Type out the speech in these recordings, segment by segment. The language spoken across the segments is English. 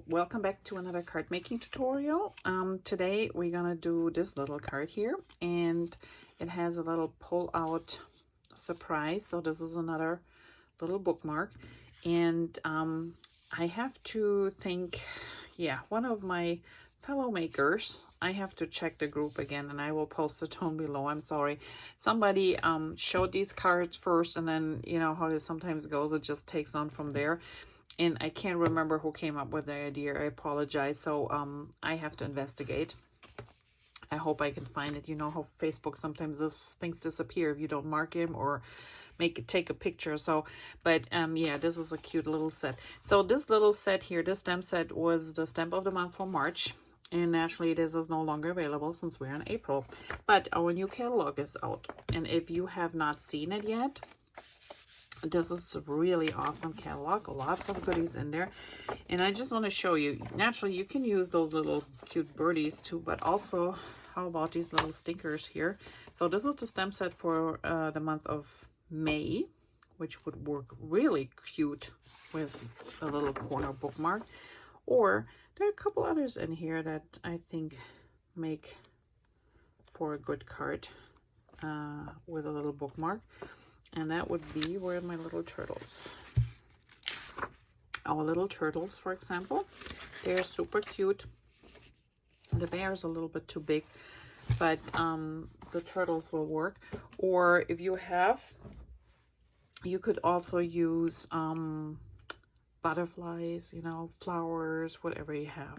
welcome back to another card making tutorial. Today we're gonna do this little card here, and it has a little pull out surprise. So this is another little bookmark, and I have to think, yeah, one of my fellow makers, I have to check the group again, and I will post it down below. I'm sorry, somebody showed these cards first, and then you know how it sometimes goes, it just takes on from there. And I can't remember who came up with the idea. I apologize. So I have to investigate. I hope I can find it. You know how Facebook sometimes things disappear if you don't mark them or take a picture. So, but yeah, this is a cute little set. So this little set here, this stamp set was the stamp of the month for March. And naturally, this is no longer available since we're in April. But our new catalog is out. And if you have not seen it yet, this is a really awesome catalog, lots of goodies in there. And I just want to show you, naturally you can use those little cute birdies too, but also how about these little stickers here. So this is the stamp set for the month of May, which would work really cute with a little corner bookmark. Or there are a couple others in here that I think make for a good card with a little bookmark. And that would be, where are my little turtles? Our little turtles, for example. They're super cute. The bear is a little bit too big, but the turtles will work. Or if you have, you could also use butterflies, you know, flowers, whatever you have.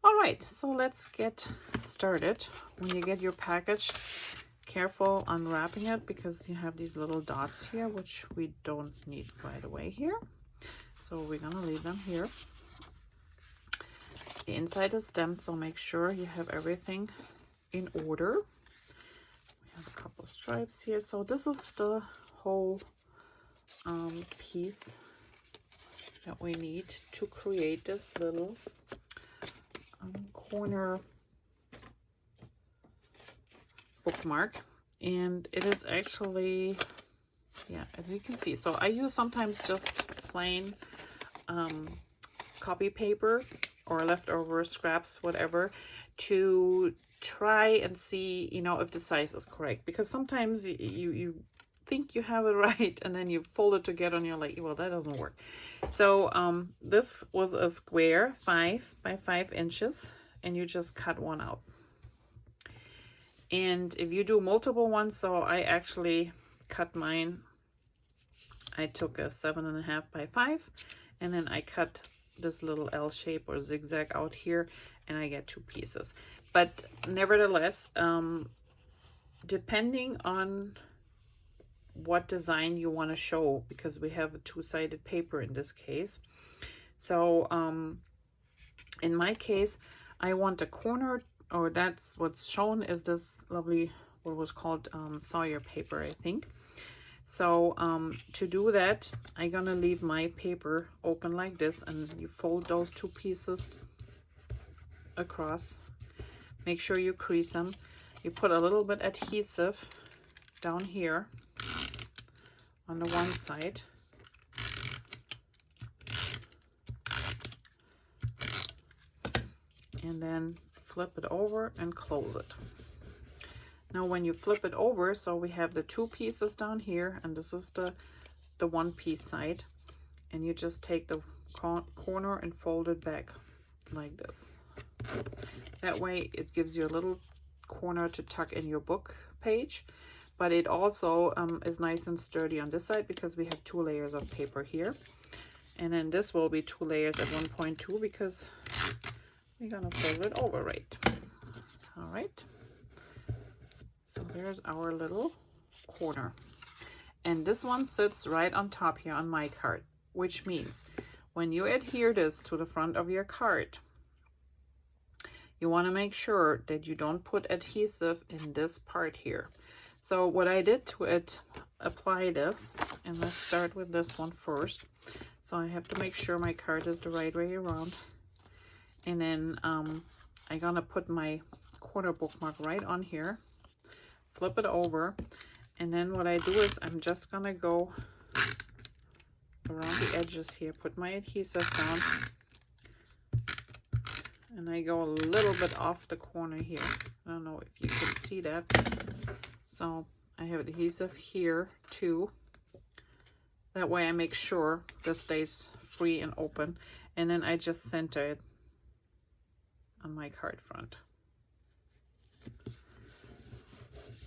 All right, so let's get started. When you get your package, careful unwrapping it because you have these little dots here, which we don't need right away here. So we're gonna leave them here. The inside is stamped, so make sure you have everything in order. We have a couple stripes here. So this is the whole piece that we need to create this little corner bookmark. And it is actually, yeah, as you can see, so I use sometimes just plain copy paper or leftover scraps, whatever, to try and see, you know, if the size is correct, because sometimes you think you have it right and then you fold it together and you're like, well, that doesn't work. So this was a square 5 by 5 inches, and you just cut one out. And if you do multiple ones, so I actually cut mine, I took a 7.5 by 5, and then I cut this little L shape or zigzag out here, and I get 2 pieces. But nevertheless, depending on what design you want to show, because we have a 2-sided paper in this case. So in my case, I want a corner, or that's what's shown is this lovely, what was called Sawyer paper, I think. So to do that, I'm gonna leave my paper open like this, and you fold those 2 pieces across. Make sure you crease them. You put a little bit adhesive down here on the one side. And then flip it over and close it. Now when you flip it over, so we have the 2 pieces down here, and this is the 1 piece side, and you just take the corner and fold it back like this. That way it gives you a little corner to tuck in your book page, but it also is nice and sturdy on this side because we have 2 layers of paper here, and then this will be 2 layers at 1.2 because we're gonna fold it over, right? All right, so there's our little corner, and this one sits right on top here on my card, which means when you adhere this to the front of your card, you want to make sure that you don't put adhesive in this part here. So what I did to apply this, and let's start with this one first. So I have to make sure my card is the right way around. And then I'm gonna put my corner bookmark right on here, flip it over, and then what I do is I'm just gonna go around the edges here, put my adhesive down, And I go a little bit off the corner here. I don't know if you can see that. So I have adhesive here too. That way I make sure this stays free and open. And then I just center it on my card front.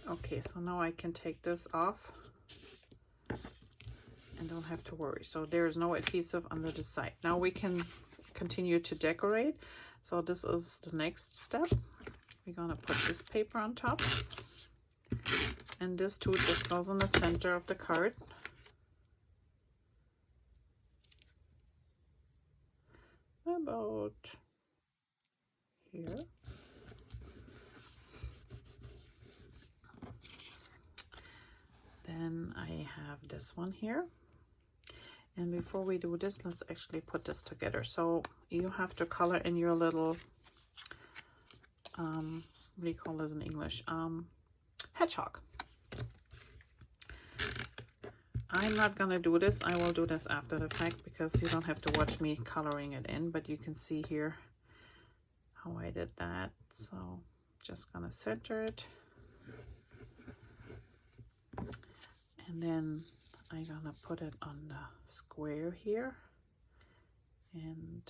Okay, so now I can take this off and don't have to worry. So there's no adhesive under the side. Now we can continue to decorate. So this is the next step. We're gonna put this paper on top. And this too just goes in the center of the card. About here. Then I have this one here. And before we do this, let's actually put this together. So you have to color in your little, what do you call this in English? Hedgehog. I'm not gonna do this. I will do this after the fact because you don't have to watch me coloring it in, but you can see here how I did that. So just gonna center it. And then I'm gonna put it on the square here. And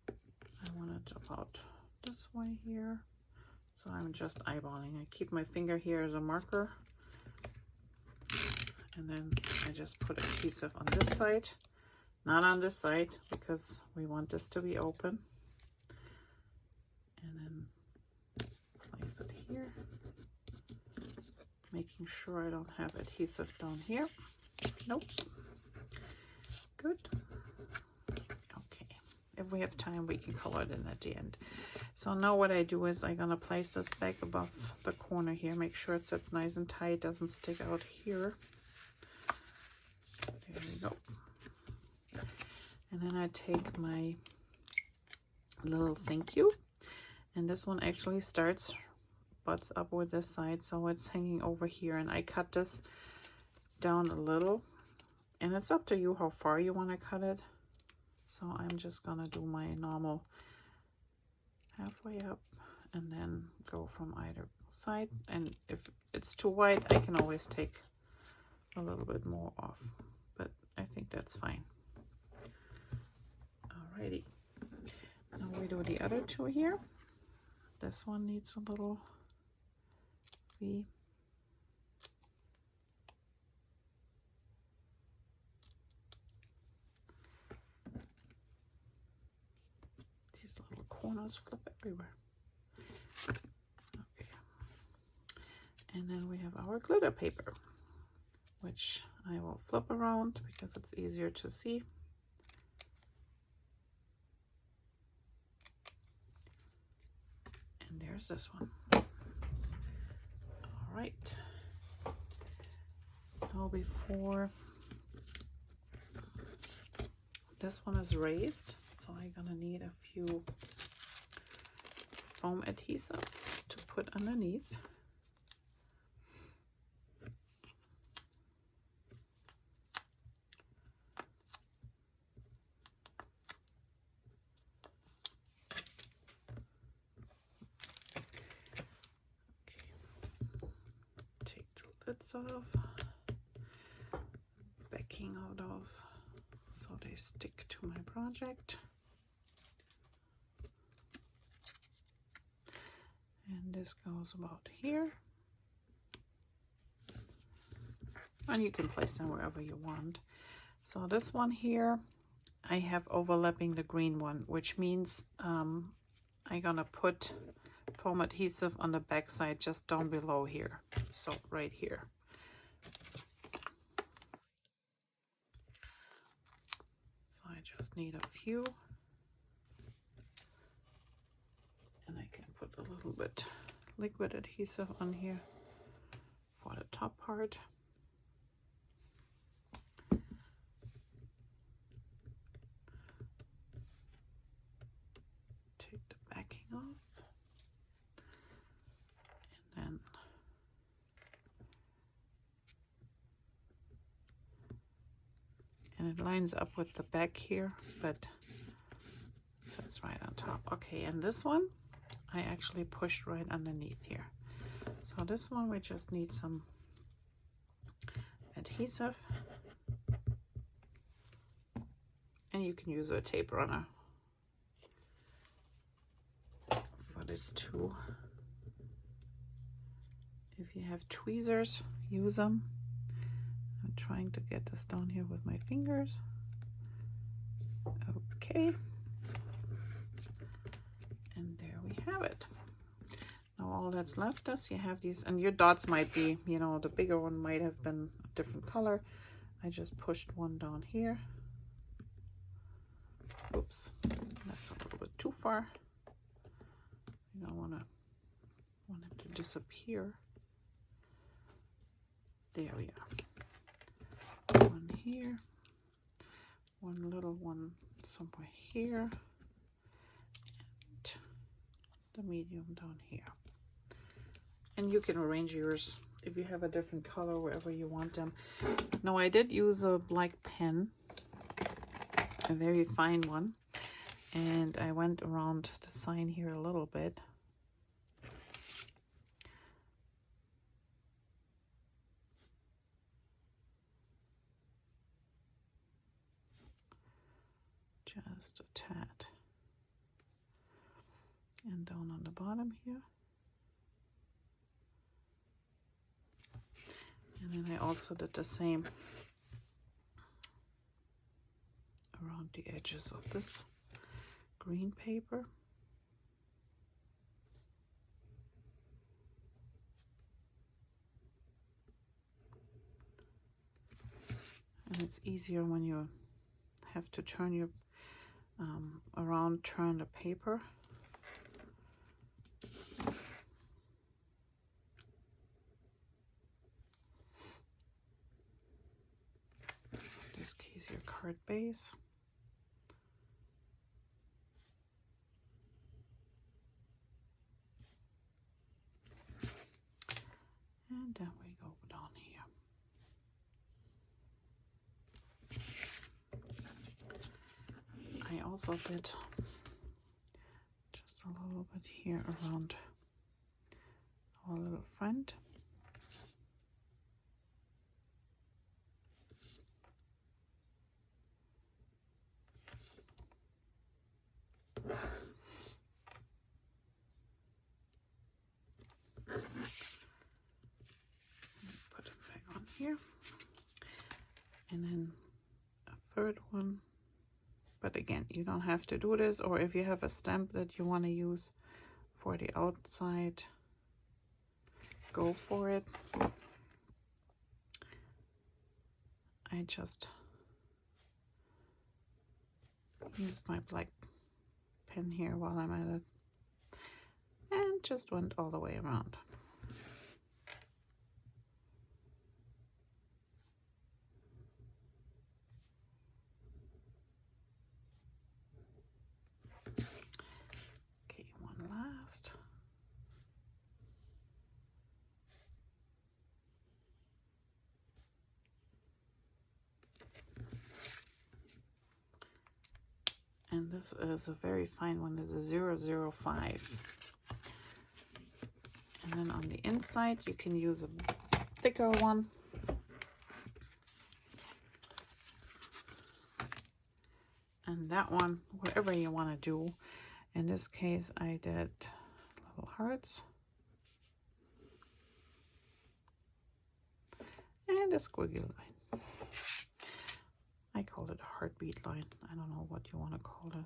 I want it about this way here. So I'm just eyeballing. I keep my finger here as a marker. And then I just put adhesive on this side, not on this side, because we want this to be open. And then place it here, making sure I don't have adhesive down here. Nope. Good. Okay. If we have time, we can color it in at the end. So now what I do is I'm gonna place this back above the corner here, make sure it sits nice and tight, doesn't stick out here. There we go. And then I take my little thank you, and this one actually butts up with this side, so it's hanging over here, and I cut this down a little, and it's up to you how far you want to cut it. So I'm just gonna do my normal halfway up and then go from either side, and if it's too wide I can always take a little bit more off, but I think that's fine. Alrighty, now we do the other two here. This one needs a little V. These little corners flip everywhere. Okay, and then we have our glitter paper, which I will flip around because it's easier to see. And there's this one. All right. Now before this one is raised, so I'm gonna need a few foam adhesives to put underneath. Off, backing of those so they stick to my project. And this goes about here, and you can place them wherever you want. So this one here I have overlapping the green one, which means I'm gonna put foam adhesive on the back side just down below here, so right here. So I just need a few, and I can put a little bit liquid adhesive on here for the top part. Take the backing off, and then it lines up with the back here, but sits right on top. Okay, and this one I actually pushed right underneath here. So this one we just need some adhesive, and you can use a tape runner for this too. If you have tweezers, use them. I'm trying to get this down here with my fingers. Okay, and there we have it. Now all that's left is you have these, and your dots might be, you know, the bigger one might have been a different color. I just pushed one down here. Oops, that's a little bit too far. You don't want it to disappear. There we are. One here, one little one somewhere here, and the medium down here. And you can arrange yours if you have a different color wherever you want them. Now I did use a black pen, a very fine one, and I went around the sign here a little bit. Just a tad. And down on the bottom here. And then I also did the same around the edges of this green paper. And it's easier when you have to turn your turn the paper. In this case, your card base. And then we go down here. I also did just a little bit here around our little friend. Put it back on here. And then a third one. But again, you don't have to do this, or if you have a stamp that you want to use for the outside, go for it. I just used my black pen here while I'm at it, and just went all the way around. Okay, one last. And this is a very fine one. This is 005. And then on the inside, you can use a thicker one. And that one, whatever you want to do. In this case, I did little hearts. And a squiggly line. I call it a heartbeat line. I don't know what you want to call it.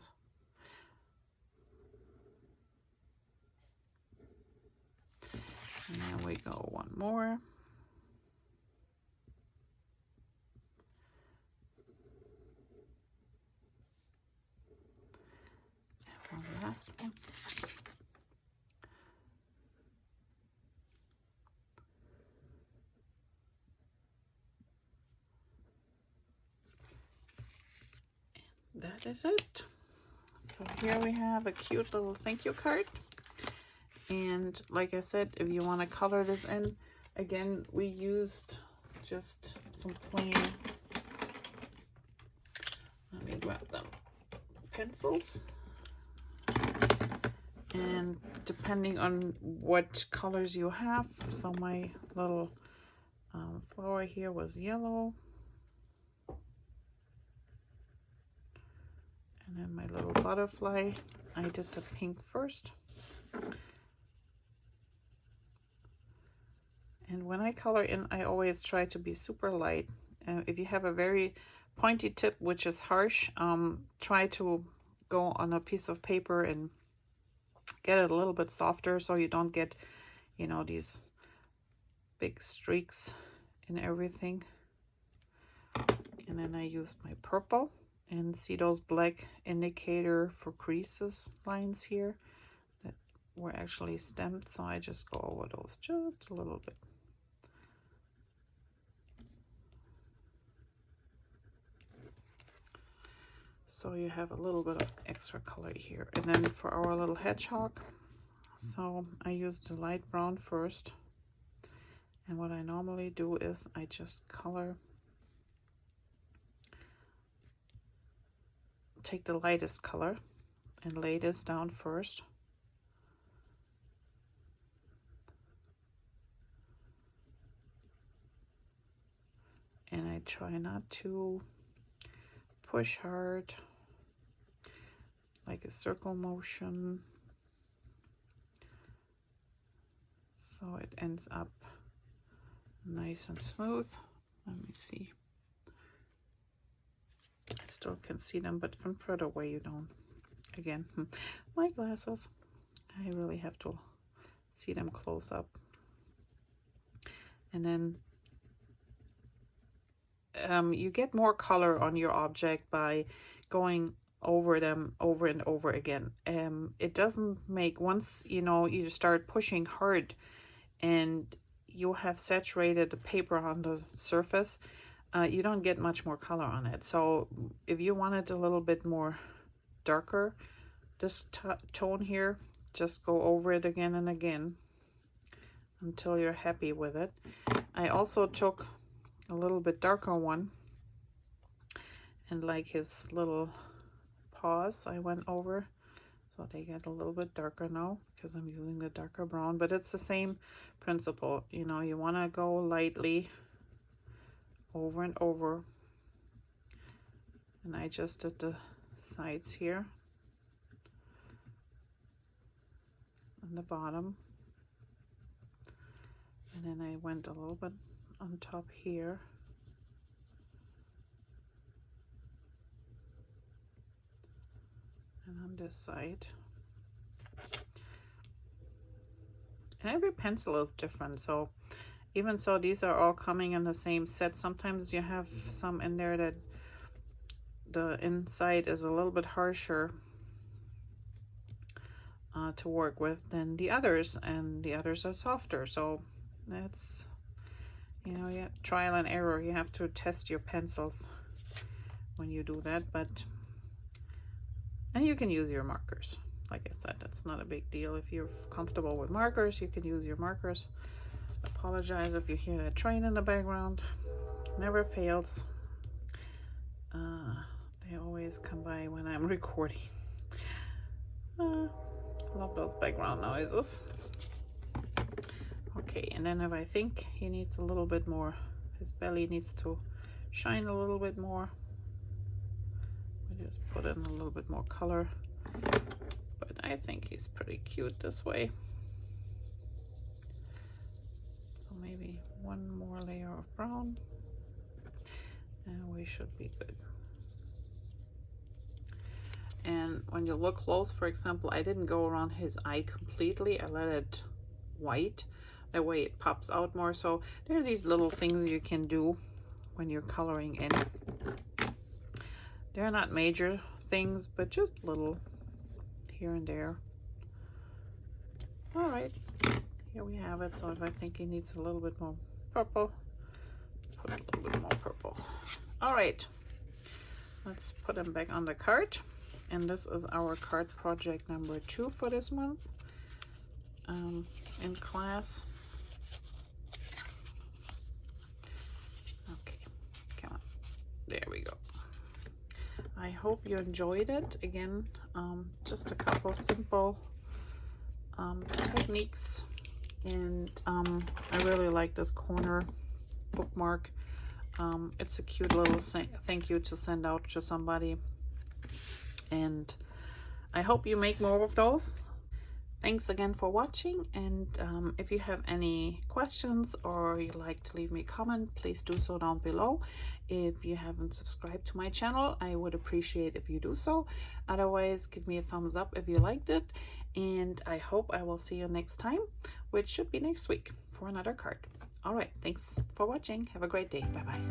And then we go one more. And one last one. That is it. So here we have a cute little thank you card. And like I said, if you want to color this in, again, we used just some plain, let me grab them, pencils. And depending on what colors you have, so my little flower here was yellow, and then my little butterfly, I did the pink first. And when I color in, I always try to be super light. If you have a very pointy tip, which is harsh, try to go on a piece of paper and get it a little bit softer so you don't get, you know, these big streaks and everything. And then I use my purple, and see those black indicator for creases lines here that were actually stamped, so I just go over those just a little bit. So you have a little bit of extra color here. And then for our little hedgehog, so I use the light brown first. And what I normally do is I just color, take the lightest color and lay this down first. And I try not to push hard, like a circle motion, so it ends up nice and smooth. Let me see. I still can see them, but from further away you don't. Again, my glasses. I really have to see them close up. And then you get more color on your object by going over them over and over again. It doesn't make, once you know you start pushing hard and you have saturated the paper on the surface, you don't get much more color on it. So if you want it a little bit more darker, this tone here, just go over it again and again until you're happy with it. I also took a little bit darker one, and like his little paws, I went over, so they get a little bit darker now because I'm using the darker brown. But it's the same principle, you know, you want to go lightly over and over. And I just did the sides here and the bottom, and then I went a little bit on top here, and on this side. And every pencil is different, so even so these are all coming in the same set. Sometimes you have some in there that the inside is a little bit harsher to work with than the others, and the others are softer. So that's, you know, yeah, trial and error. You have to test your pencils when you do that. And you can use your markers. Like I said, that's not a big deal. If you're comfortable with markers, you can use your markers. Apologize if you hear that train in the background. Never fails. They always come by when I'm recording. Love those background noises. Okay, and then if I think he needs a little bit more, his belly needs to shine a little bit more, we just put in a little bit more color. But I think he's pretty cute this way. So maybe one more layer of brown, and we should be good. And when you look close, for example, I didn't go around his eye completely. I let it white. That way it pops out more. So there are these little things you can do when you're coloring in. They're not major things, but just little here and there. All right, here we have it. So if I think he needs a little bit more purple, put a little bit more purple. All right, let's put him back on the card. And this is our card project number 2 for this month in class. Okay, come on, there we go. I hope you enjoyed it. Again, just a couple simple techniques. And I really like this corner bookmark. It's a cute little thank you to send out to somebody. And I hope you make more of those. Thanks again for watching, and if you have any questions or you'd like to leave me a comment, please do so down below. If you haven't subscribed to my channel, I would appreciate if you do so. Otherwise, give me a thumbs up if you liked it, and I hope I will see you next time, which should be next week, for another card. All right, thanks for watching. Have a great day. Bye-bye.